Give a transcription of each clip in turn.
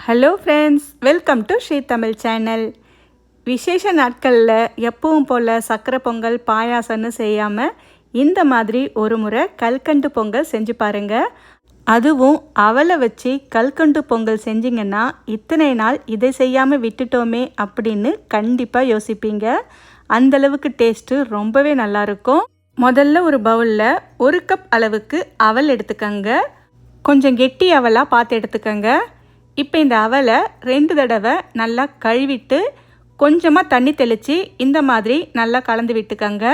Hello friends, welcome to Sri Tamil channel. விசேஷ நாட்களில் எப்பவும் போல் சக்கரை பொங்கல் பாயாசம்னு செய்யாமல் இந்த மாதிரி ஒரு முறை கல்கண்டு பொங்கல் செஞ்சு பாருங்கள். அதுவும் அவலை வச்சு கல்கண்டு பொங்கல் செஞ்சிங்கன்னா இத்தனை நாள் இதை செய்யாமல் விட்டுட்டோமே அப்படின்னு கண்டிப்பாக யோசிப்பீங்க. அந்தளவுக்கு டேஸ்ட்டு ரொம்பவே நல்லாயிருக்கும். முதல்ல ஒரு பவுலில் 1 கப் அளவுக்கு அவல் எடுத்துக்கங்க. கொஞ்சம் கெட்டி அவலாக பார்த்து எடுத்துக்கங்க. இப்போ இந்த அவலை 2 தடவை நல்லா கழுவிட்டு கொஞ்சமாக தண்ணி தெளித்து இந்த மாதிரி நல்லா கலந்து விட்டுக்கங்க.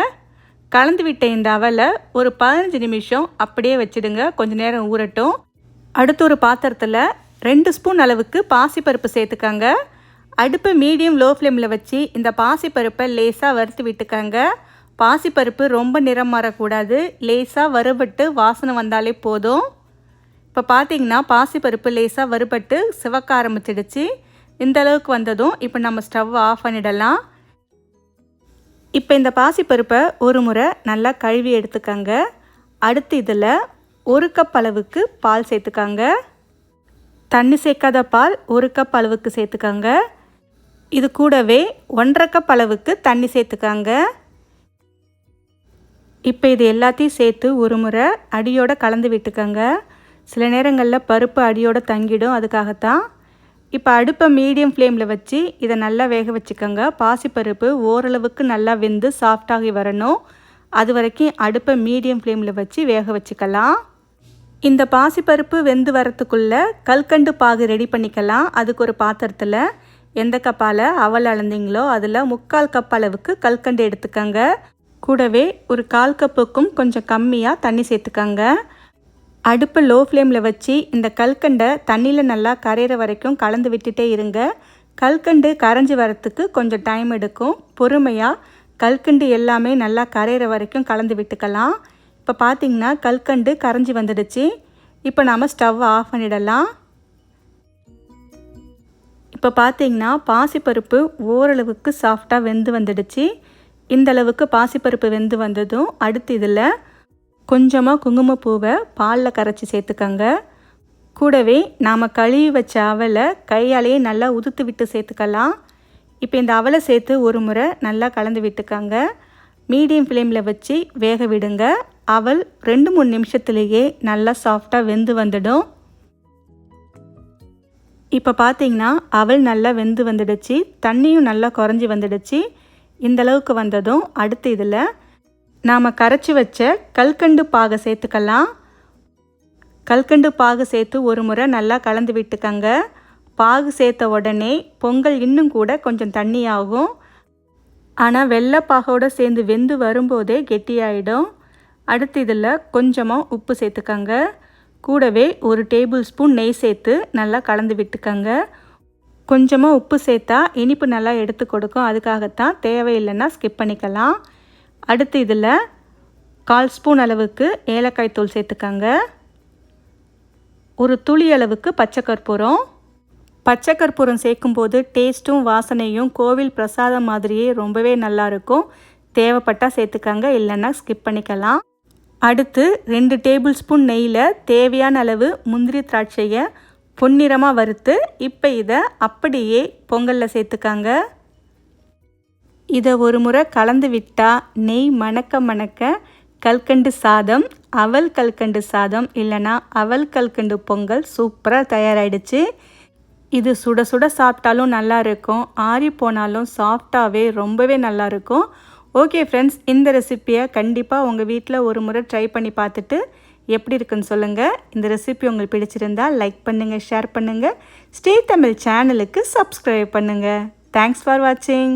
கலந்து விட்ட இந்த அவலை ஒரு 15 நிமிஷம் அப்படியே வச்சுடுங்க, கொஞ்சம் நேரம் ஊறட்டும். அடுத்து ஒரு பாத்திரத்தில் 2 ஸ்பூன் அளவுக்கு பாசிப்பருப்பு சேர்த்துக்கங்க. அடுப்பு மீடியம் லோ ஃப்ளேமில் வச்சு இந்த பாசிப்பருப்பை லேசாக வறுத்து விட்டுக்கங்க. பாசிப்பருப்பு ரொம்ப நிறம் மாறக்கூடாது, லேசாக வறுபட்டு வாசனை வந்தாலே போதும். இப்போ பார்த்தீங்கன்னா பாசிப்பருப்பு லேசாக வறுபட்டு சிவக்க ஆரம்பிச்சிடுச்சு. இந்த அளவுக்கு வந்ததும் இப்போ நம்ம ஸ்டவ் ஆஃப் பண்ணிடலாம். இப்போ இந்த பாசிப்பருப்பை ஒரு முறை நல்லா கழுவி எடுத்துக்கங்க. அடுத்து இதில் 1 கப் அளவுக்கு பால் சேர்த்துக்கங்க. தண்ணி சேர்க்காத பால் 1 கப் அளவுக்கு சேர்த்துக்கங்க. இது கூடவே 1.5 கப் அளவுக்கு தண்ணி சேர்த்துக்கங்க. இப்போ இது எல்லாத்தையும் சேர்த்து ஒரு முறை அடியோடு கலந்து விட்டுக்கங்க. சில நேரங்களில் பருப்பு அடியோடு தங்கிடும், அதுக்காகத்தான். இப்போ அடுப்பை மீடியம் ஃப்ளேமில் வச்சு இதை நல்லா வேக வச்சுக்கோங்க. பாசிப்பருப்பு ஓரளவுக்கு நல்லா வெந்து சாஃப்டாகி வரணும். அது வரைக்கும் அடுப்பை மீடியம் ஃப்ளேமில் வச்சு வேக வச்சுக்கலாம். இந்த பாசிப்பருப்பு வெந்து வரத்துக்குள்ளே கல்கண்டு பாகு ரெடி பண்ணிக்கலாம். அதுக்கு ஒரு பாத்திரத்தில் எந்த கப்பால் அவல் அளந்தீங்களோ அதில் 3/4 கப் அளவுக்கு கல்கண்டு எடுத்துக்கங்க. கூடவே ஒரு 1/4 கப்புக்கும் கொஞ்சம் கம்மியாக தண்ணி சேர்த்துக்கங்க. அடுப்பு லோ ஃப்ளேமில் வச்சு இந்த கல்கண்டை தண்ணியில் நல்லா கரையிற வரைக்கும் கலந்து விட்டுட்டே இருங்க. கல்கண்டு கரைஞ்சி வரத்துக்கு கொஞ்சம் டைம் எடுக்கும். பொறுமையாக கல்கண்டு எல்லாமே நல்லா கரையிற வரைக்கும் கலந்து விட்டுக்கலாம். இப்போ பார்த்திங்கன்னா கல்கண்டு கரைஞ்சி வந்துடுச்சு. இப்போ நாம் ஸ்டவ் ஆஃப் பண்ணிடலாம். இப்போ பார்த்திங்கன்னா பாசிப்பருப்பு ஓரளவுக்கு சாஃப்டாக வெந்து வந்துடுச்சு. இந்தளவுக்கு பாசிப்பருப்பு வெந்து வந்ததும் அடுத்து இதில் கொஞ்சமாக குங்குமப்பூவை பாலில் கரைச்சி சேர்த்துக்கங்க. கூடவே நாம் கழுவி வச்ச அவலை கையாலேயே நல்லா உதுத்து விட்டு சேர்த்துக்கலாம். இப்போ இந்த அவலை சேர்த்து ஒரு முறை நல்லா கலந்து விட்டுக்கங்க. மீடியம் ஃப்ளேமில் வச்சு வேக விடுங்க. அவல் 2-3 நிமிஷத்துலேயே நல்லா சாஃப்டாக வெந்து வந்துடும். இப்போ பார்த்திங்கன்னா அவல் நல்லா வெந்து வந்துடுச்சு. தண்ணியும் நல்லா குறைஞ்சி வந்துடுச்சு. இந்தளவுக்கு வந்ததும் அடுத்து இதில் நாம் கரைச்சி வச்ச கல்கண்டு பாகை சேர்த்துக்கலாம். கல்கண்டு பாகு சேர்த்து ஒரு முறை நல்லா கலந்து விட்டுக்கங்க. பாகு சேர்த்த உடனே பொங்கல் இன்னும் கூட கொஞ்சம் தண்ணியாகும். ஆனால் வெள்ளைப்பாகோடு சேர்ந்து வெந்து வரும்போதே கெட்டியாயிடும். அடுத்து இதில் கொஞ்சமாக உப்பு சேர்த்துக்கங்க. கூடவே 1 டேபிள் ஸ்பூன் நெய் சேர்த்து நல்லா கலந்து விட்டுக்கங்க. கொஞ்சமாக உப்பு சேர்த்தா இனிப்பு நல்லா எடுத்து கொடுக்கும், அதுக்காகத்தான். தேவையில்லைன்னா ஸ்கிப் பண்ணிக்கலாம். அடுத்து இதில் 1/4 ஸ்பூன் அளவுக்கு ஏலக்காய் தூள் சேர்த்துக்கங்க. ஒரு துளி அளவுக்கு பச்சை கற்பூரம் சேர்க்கும்போது டேஸ்ட்டும் வாசனையும் கோவில் பிரசாதம் மாதிரியே ரொம்பவே நல்லாயிருக்கும். தேவைப்பட்டால் சேர்த்துக்கங்க, இல்லைன்னா ஸ்கிப் பண்ணிக்கலாம். அடுத்து 2 டேபிள் ஸ்பூன் நெய்யில் தேவையான அளவு முந்திரி திராட்சையை பொன்னிறமாக வறுத்து இப்போ இதை அப்படியே பொங்கலில் சேர்த்துக்கங்க. இதை ஒரு முறை கலந்து விட்டால் நெய் மணக்க கல்கண்டு சாதம், அவல் கல்கண்டு சாதம் இல்லைனா அவல் கல்கண்டு பொங்கல் சூப்பராக தயாராகிடுச்சு. இது சுட சுட சாப்பிட்டாலும் நல்லா இருக்கும், ஆறி போனாலும் சாஃப்டாகவே ரொம்பவே நல்லாயிருக்கும். ஓகே ஃப்ரெண்ட்ஸ், இந்த ரெசிப்பியை கண்டிப்பாக உங்கள் வீட்டில் ஒரு முறை ட்ரை பண்ணி பார்த்துட்டு எப்படி இருக்குன்னு சொல்லுங்கள். இந்த ரெசிபி உங்களுக்கு பிடிச்சிருந்தால் லைக் பண்ணுங்கள், ஷேர் பண்ணுங்கள். ஸ்ரீ தமிழ் சேனலுக்கு சப்ஸ்கிரைப் பண்ணுங்கள். தேங்க்ஸ் ஃபார் வாட்சிங்.